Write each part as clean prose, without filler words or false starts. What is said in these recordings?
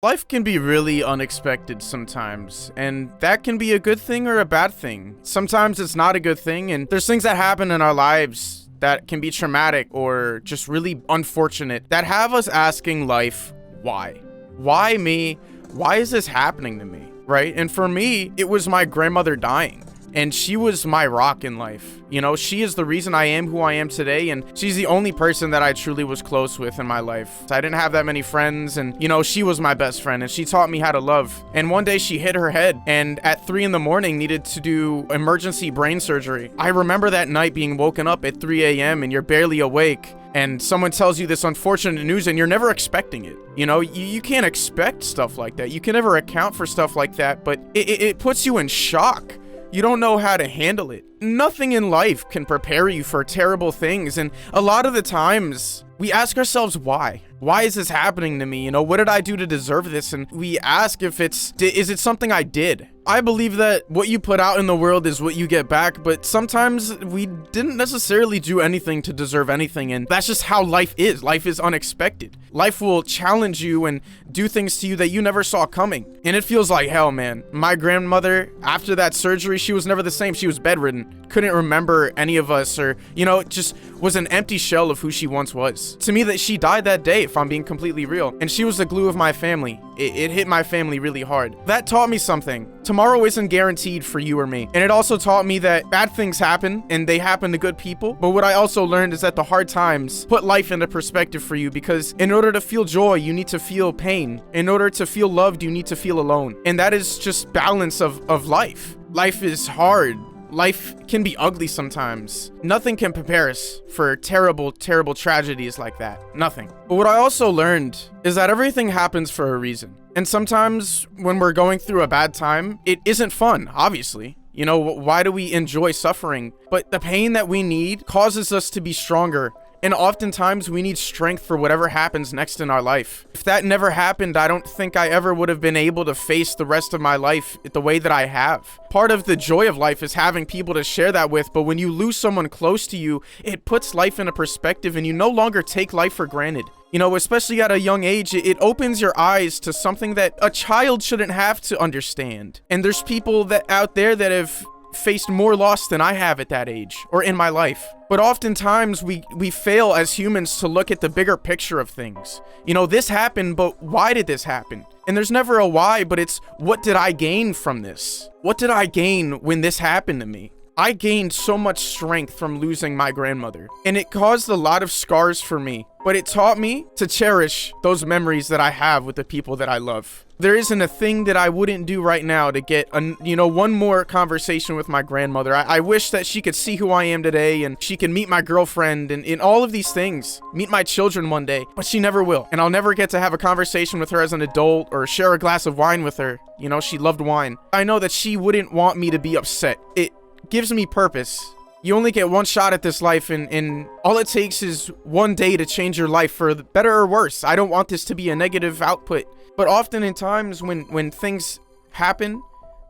Life can be really unexpected sometimes, and that can be a good thing or a bad thing. Sometimes it's not a good thing, and there's things that happen in our lives that can be traumatic or just really unfortunate that have us asking life, why? Why me? Why is this happening to me? Right? And for me, it was my grandmother dying. And she was my rock in life. You know, she is the reason I am who I am today, and she's the only person that I truly was close with in my life. I didn't have that many friends, and, you know, she was my best friend, and she taught me how to love. And one day she hit her head, and at 3 in the morning needed to do emergency brain surgery. I remember that night being woken up at 3 a.m. and you're barely awake, and someone tells you this unfortunate news and you're never expecting it. You know, you can't expect stuff like that. You can never account for stuff like that, but it puts you in shock. You don't know how to handle it. Nothing in life can prepare you for terrible things, and a lot of the times we ask ourselves why. Why is this happening to me? You know, what did I do to deserve this? And we ask if is it something I did? I believe that what you put out in the world is what you get back, but sometimes we didn't necessarily do anything to deserve anything, and that's just how life is. Life is unexpected. Life will challenge you and do things to you that you never saw coming, and it feels like hell, man. My grandmother, after that surgery, she was never the same. She was bedridden, couldn't remember any of us, or, you know, just was an empty shell of who she once was. To me, that she died that day, if I'm being completely real, and she was the glue of my family. It hit my family really hard. That taught me something. Tomorrow isn't guaranteed for you or me. And it also taught me that bad things happen, and they happen to good people. But what I also learned is that the hard times put life into perspective for you, because in order to feel joy, you need to feel pain. In order to feel loved, you need to feel alone. And that is just balance of life. Life is hard. Life can be ugly sometimes. Nothing can prepare us for terrible, terrible tragedies like that. Nothing. But what I also learned is that everything happens for a reason. And sometimes when we're going through a bad time, it isn't fun, obviously. You know, why do we enjoy suffering? But the pain that we need causes us to be stronger. And oftentimes we need strength for whatever happens next in our life. If that never happened, I don't think I ever would have been able to face the rest of my life the way that I have. Part of the joy of life is having people to share that with, but when you lose someone close to you, it puts life into perspective and you no longer take life for granted. You know, especially at a young age, it opens your eyes to something that a child shouldn't have to understand. And there's people that out there that have faced more loss than I have at that age or in my life. But oftentimes we fail as humans to look at the bigger picture of things. You know, this happened, but why did this happen? And there's never a why, but it's what did I gain from this? What did I gain when this happened to me? I gained so much strength from losing my grandmother, and it caused a lot of scars for me, but it taught me to cherish those memories that I have with the people that I love. There isn't a thing that I wouldn't do right now to get one more conversation with my grandmother. I wish that she could see who I am today, and she can meet my girlfriend and in all of these things, meet my children one day, but she never will. And I'll never get to have a conversation with her as an adult or share a glass of wine with her. You know, she loved wine. I know that she wouldn't want me to be upset. It gives me purpose. You only get one shot at this life, and all it takes is one day to change your life for the better or worse. I don't want this to be a negative output, but often in times when things happen,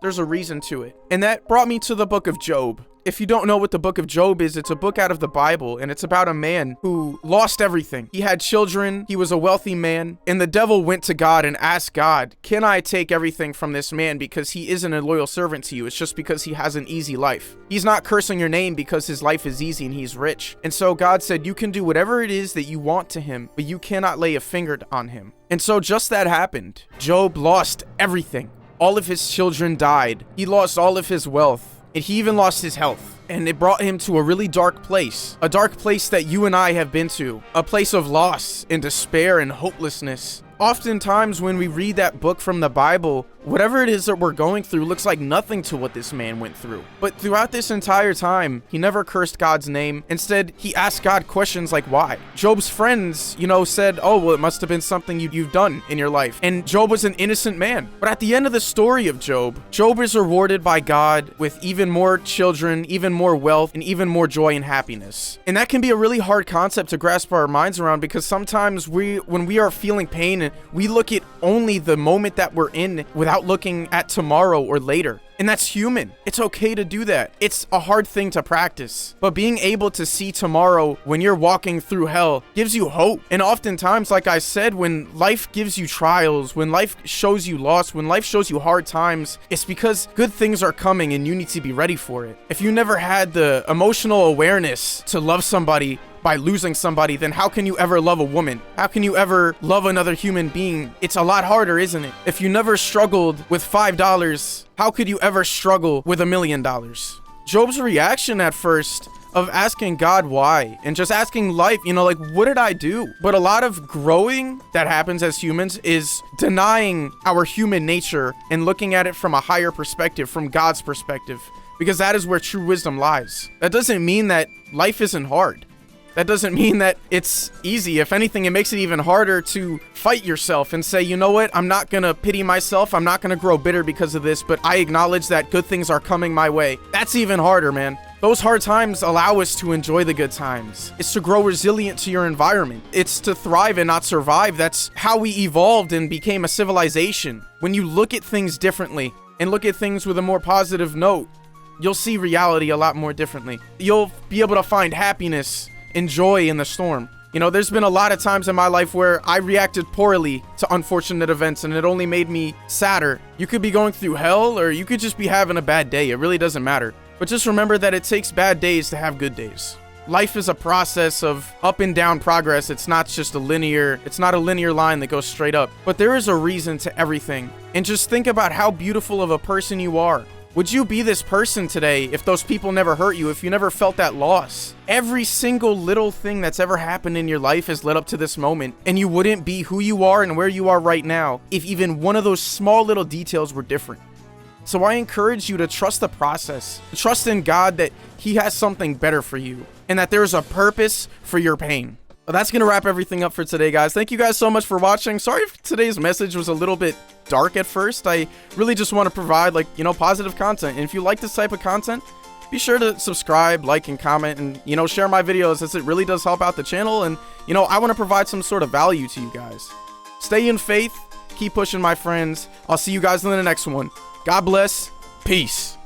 there's a reason to it. And that brought me to the book of Job. If you don't know what the book of Job is, it's a book out of the Bible, and it's about a man who lost everything. He had children, he was a wealthy man, and the devil went to God and asked God, can I take everything from this man because he isn't a loyal servant to you? It's just because he has an easy life. He's not cursing your name because his life is easy and he's rich. And so God said, you can do whatever it is that you want to him, but you cannot lay a finger on him. And so just that happened. Job lost everything. All of his children died. He lost all of his wealth. And he even lost his health. And it brought him to a really dark place. A dark place that you and I have been to. A place of loss and despair and hopelessness. Oftentimes when we read that book from the Bible, whatever it is that we're going through looks like nothing to what this man went through. But throughout this entire time, he never cursed God's name. Instead, he asked God questions like why. Job's friends, said, oh, well, it must have been something you've done in your life. And Job was an innocent man. But at the end of the story of Job, Job is rewarded by God with even more children, even more wealth, and even more joy and happiness. And that can be a really hard concept to grasp our minds around, because sometimes when we are feeling pain, we look at only the moment that we're in without looking at tomorrow or later. And that's human. It's okay to do that. It's a hard thing to practice. But being able to see tomorrow when you're walking through hell gives you hope. And oftentimes, like I said, when life gives you trials, when life shows you loss, when life shows you hard times, it's because good things are coming and you need to be ready for it. If you never had the emotional awareness to love somebody by losing somebody, then how can you ever love a woman? How can you ever love another human being? It's a lot harder, isn't it? If you never struggled with $5, how could you ever struggle with $1 million? Job's reaction at first of asking God why and just asking life, like, what did I do? But a lot of growing that happens as humans is denying our human nature and looking at it from a higher perspective, from God's perspective, because that is where true wisdom lies. That doesn't mean that life isn't hard. That doesn't mean that it's easy. If anything, it makes it even harder to fight yourself and say, you know what? I'm not going to pity myself. I'm not going to grow bitter because of this, but I acknowledge that good things are coming my way. That's even harder, man. Those hard times allow us to enjoy the good times. It's to grow resilient to your environment. It's to thrive and not survive. That's how we evolved and became a civilization. When you look at things differently and look at things with a more positive note, you'll see reality a lot more differently. You'll be able to find happiness and joy in the storm. There's been a lot of times in my life where I reacted poorly to unfortunate events and it only made me sadder. You could be going through hell or you could just be having a bad day. It really doesn't matter. But just remember that it takes bad days to have good days. Life is a process of up and down progress. It's not a linear line that goes straight up. But there is a reason to everything. And just think about how beautiful of a person you are. Would you be this person today if those people never hurt you, if you never felt that loss? Every single little thing that's ever happened in your life has led up to this moment, and you wouldn't be who you are and where you are right now if even one of those small little details were different. So I encourage you to trust the process, trust in God that He has something better for you, and that there's a purpose for your pain. Well, that's going to wrap everything up for today, guys. Thank you guys so much for watching. Sorry if today's message was a little bit dark at first. I really just want to provide positive content. And if you like this type of content, be sure to subscribe, like, and comment, and, share my videos, as it really does help out the channel. And, I want to provide some sort of value to you guys. Stay in faith. Keep pushing, my friends. I'll see you guys in the next one. God bless. Peace.